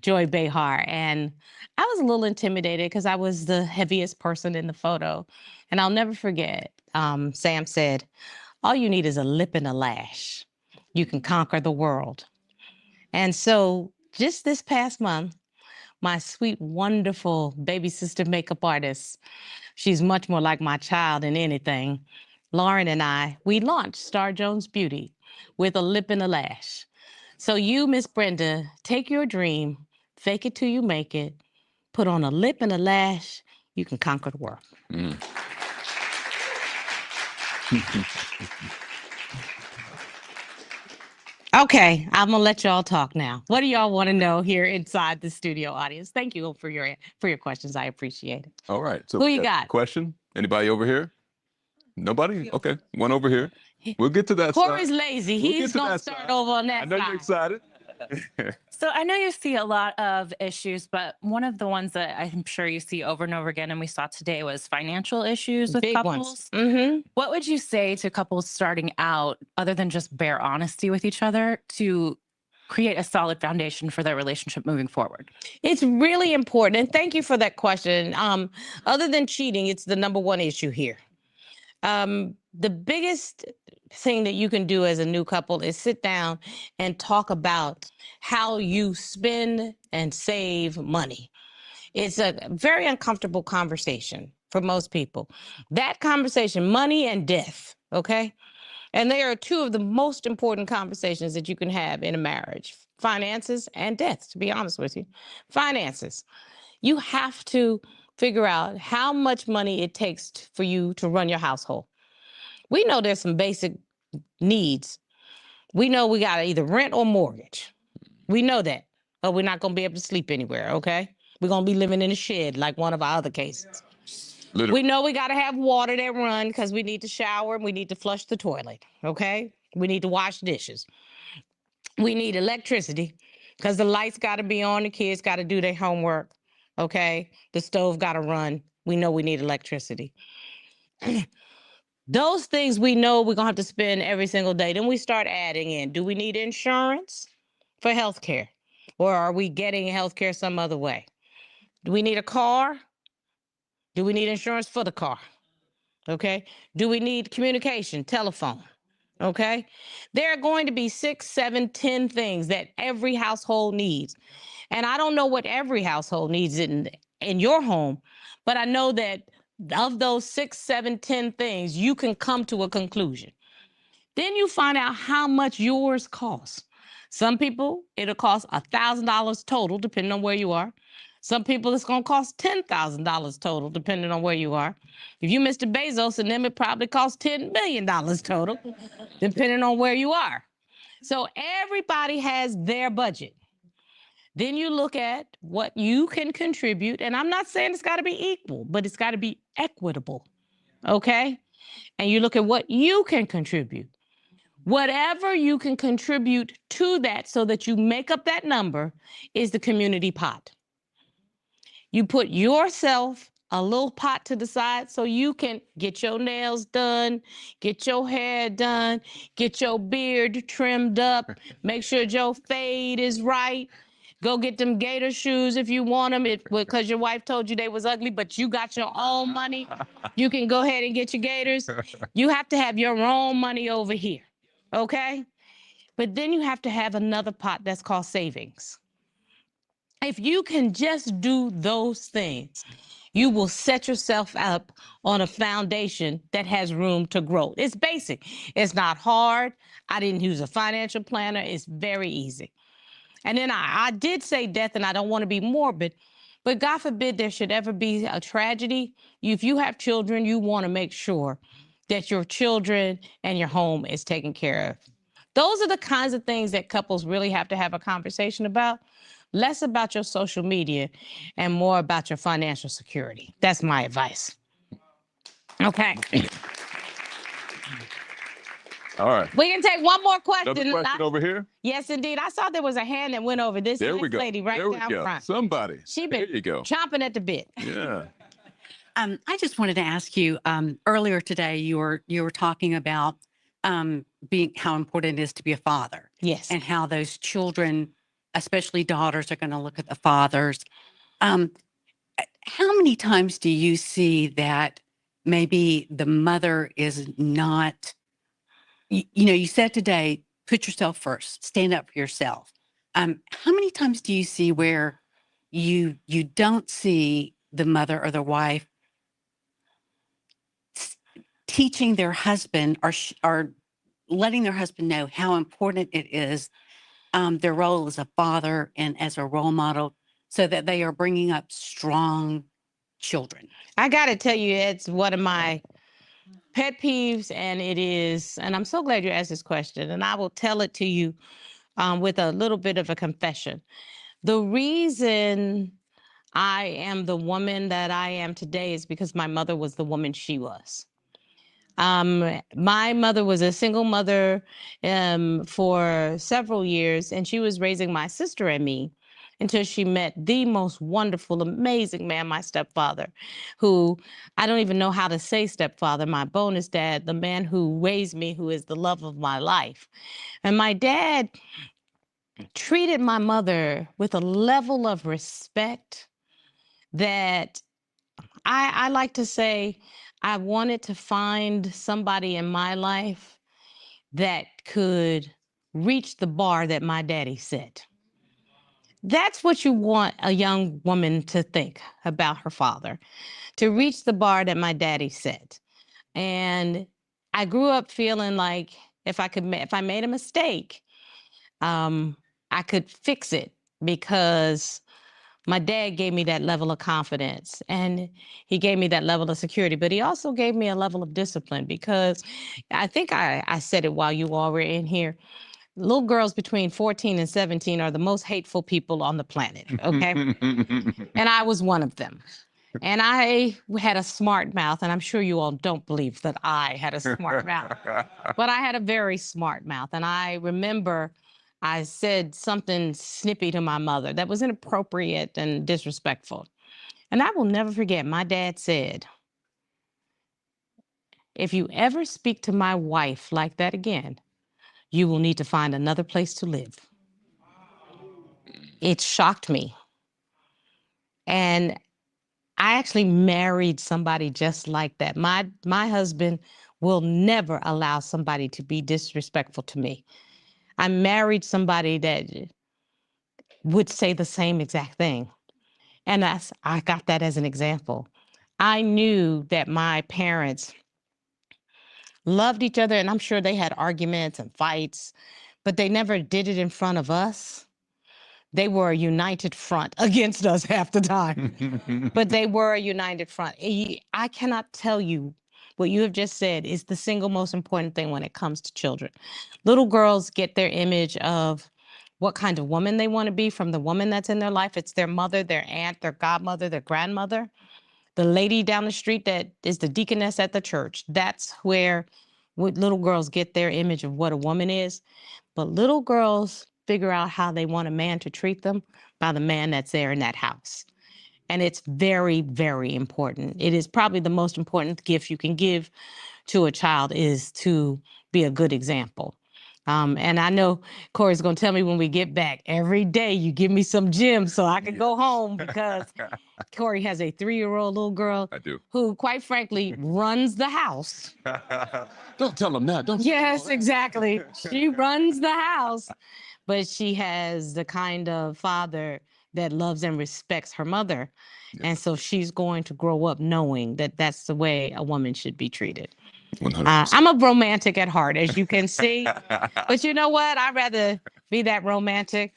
Joy Behar. And I was a little intimidated because I was the heaviest person in the photo. And I'll never forget, Sam said, all you need is a lip and a lash. You can conquer the world. And so just this past month, my sweet, wonderful baby sister makeup artist, she's much more like my child than anything, Lauren and I, we launched Star Jones Beauty with a lip and a lash. So you, Miss Brenda, take your dream, fake it till you make it, put on a lip and a lash, you can conquer the world. Mm. Okay, I'm gonna let y'all talk now. What do y'all want to know here inside the studio audience? Thank you for your questions. I appreciate it. All right. So Who you got? Question? Anybody over here? Nobody? Okay. One over here. We'll get to that Corey's side. lazy. We'll get He's to gonna that start side. over on that I know side. you're excited. So I know you see a lot of issues, but one of the ones that I'm sure you see over and over again, and we saw today, was financial issues with Big couples. ones. Mm-hmm. What would you say to couples starting out, other than just bare honesty with each other, to create a solid foundation for their relationship moving forward? It's really important. And thank you for that question. Other than cheating, it's the number one issue here. The biggest thing that you can do as a new couple is sit down and talk about how you spend and save money. It's a very uncomfortable conversation for most people. That conversation, money and death, okay? And they are two of the most important conversations that you can have in a marriage. Finances and death, to be honest with you. Finances. You have to figure out how much money it takes for you to run your household. We know there's some basic needs. We know we got to either rent or mortgage. We know that, but we're not going to be able to sleep anywhere, okay? We're going to be living in a shed like one of our other cases. Literally. We know we got to have water that run because we need to shower and we need to flush the toilet, okay? We need to wash dishes. We need electricity because the lights got to be on, the kids got to do their homework, okay? The stove got to run. We know we need electricity. Those things we know we're going to have to spend every single day. Then we start adding in, do we need insurance for healthcare? Or are we getting healthcare some other way? Do we need a car? Do we need insurance for the car? Okay. Do we need communication, telephone? Okay. There are going to be 6, 7, 10 things that every household needs. And I don't know what every household needs in your home, but I know that of those 6, 7, 10 things, you can come to a conclusion. Then you find out how much yours costs. Some people, it'll cost $1,000 total, depending on where you are. Some people, it's going to cost $10,000 total, depending on where you are. If you Mr. Bezos and them, it probably costs $10 million total, depending on where you are. So everybody has their budget. Then you look at what you can contribute. And I'm not saying it's got to be equal, but it's got to be equitable. Okay? And you look at what you can contribute. Whatever you can contribute to that so that you make up that number is the community pot. You put yourself a little pot to the side so you can get your nails done, get your hair done, get your beard trimmed up, make sure your fade is right. Go get them gator shoes if you want them, because your wife told you they was ugly, but you got your own money. You can go ahead and get your gators. You have to have your own money over here, okay? But then you have to have another pot that's called savings. If you can just do those things, you will set yourself up on a foundation that has room to grow. It's basic. It's not hard. I didn't use a financial planner. It's very easy. And then I did say death, and I don't want to be morbid, but God forbid there should ever be a tragedy. If you have children, you want to make sure that your children and your home is taken care of. Those are the kinds of things that couples really have to have a conversation about. Less about your social media and more about your financial security. That's my advice. Okay. All right. We can take one more question. Another question over here? Yes, indeed. I saw there was a hand that went over. This There we go. lady right There we down go. front. Somebody. She There been you go. chomping at the bit. Yeah. I just wanted to ask you, earlier today, you were talking about being how important it is to be a father. Yes. and how those children, especially daughters, are going to look at the fathers. Um, how many times do you see that maybe the mother is not, you know, you said today, put yourself first, stand up for yourself. How many times do you see where you don't see the mother or the wife teaching their husband or letting their husband know how important it is, their role as a father and as a role model, so that they are bringing up strong children? I got to tell you, it's one of my pet peeves, and I'm so glad you asked this question, and I will tell it to you with a little bit of a confession. The reason I am the woman that I am today is because my mother was the woman she was. My mother was a single mother for several years, and she was raising my sister and me until she met the most wonderful, amazing man, my stepfather, who I don't even know how to say stepfather, my bonus dad, the man who raised me, who is the love of my life. And my dad treated my mother with a level of respect that I like to say I wanted to find somebody in my life that could reach the bar that my daddy set. That's what you want a young woman to think about her father, to reach the bar that my daddy set. And I grew up feeling like if I made a mistake, um, I could fix it because my dad gave me that level of confidence and he gave me that level of security, but he also gave me a level of discipline because I think I said it while you all were in here. Little girls between 14 and 17 are the most hateful people on the planet, okay? And I was one of them. And I had a smart mouth, and I'm sure you all don't believe that I had a smart mouth, but I had a very smart mouth. And I remember I said something snippy to my mother that was inappropriate and disrespectful. And I will never forget, my dad said, if you ever speak to my wife like that again, you will need to find another place to live. It shocked me. And I actually married somebody just like that. My husband will never allow somebody to be disrespectful to me. I married somebody that would say the same exact thing. And I got that as an example. I knew that my parents loved each other, and I'm sure they had arguments and fights, but they never did it in front of us. They were a united front against us half the time, but they were a united front. I cannot tell you what you have just said is the single most important thing when it comes to children. Little girls get their image of what kind of woman they want to be from the woman that's in their life. It's their mother, their aunt, their godmother, their grandmother, the lady down the street that is the deaconess at the church. That's where little girls get their image of what a woman is. But little girls figure out how they want a man to treat them by the man that's there in that house. And it's very, very important. It is probably the most important gift you can give to a child is to be a good example. And I know Corey's going to tell me when we get back, every day you give me some gems so I can go home because Corey has a 3-year-old little girl I do. who, quite frankly, runs the house. Don't tell them that. Don't. Yes, exactly. She runs the house, but she has the kind of father that loves and respects her mother. And so she's going to grow up knowing that that's the way a woman should be treated. 100%. I'm a romantic at heart, as you can see. But you know what? I'd rather be that romantic.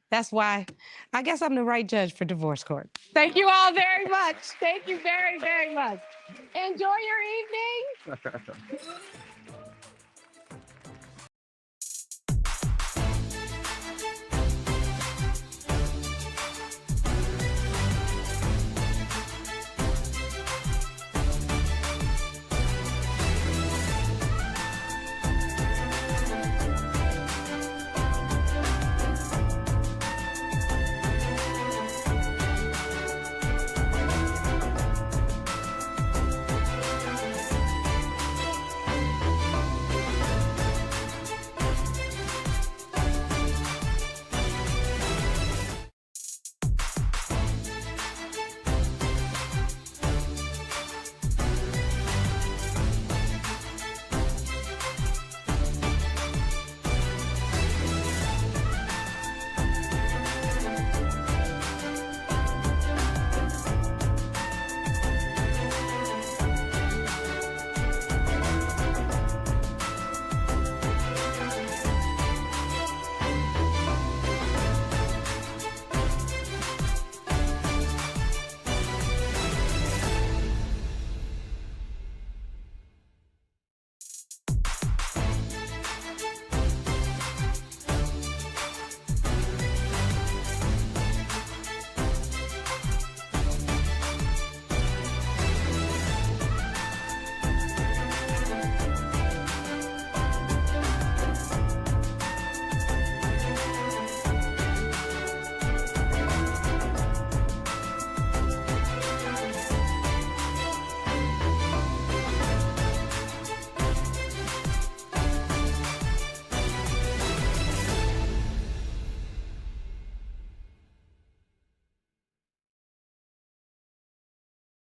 That's why I guess I'm the right judge for divorce court. Thank you all very much. Thank you very, very much. Enjoy your evening.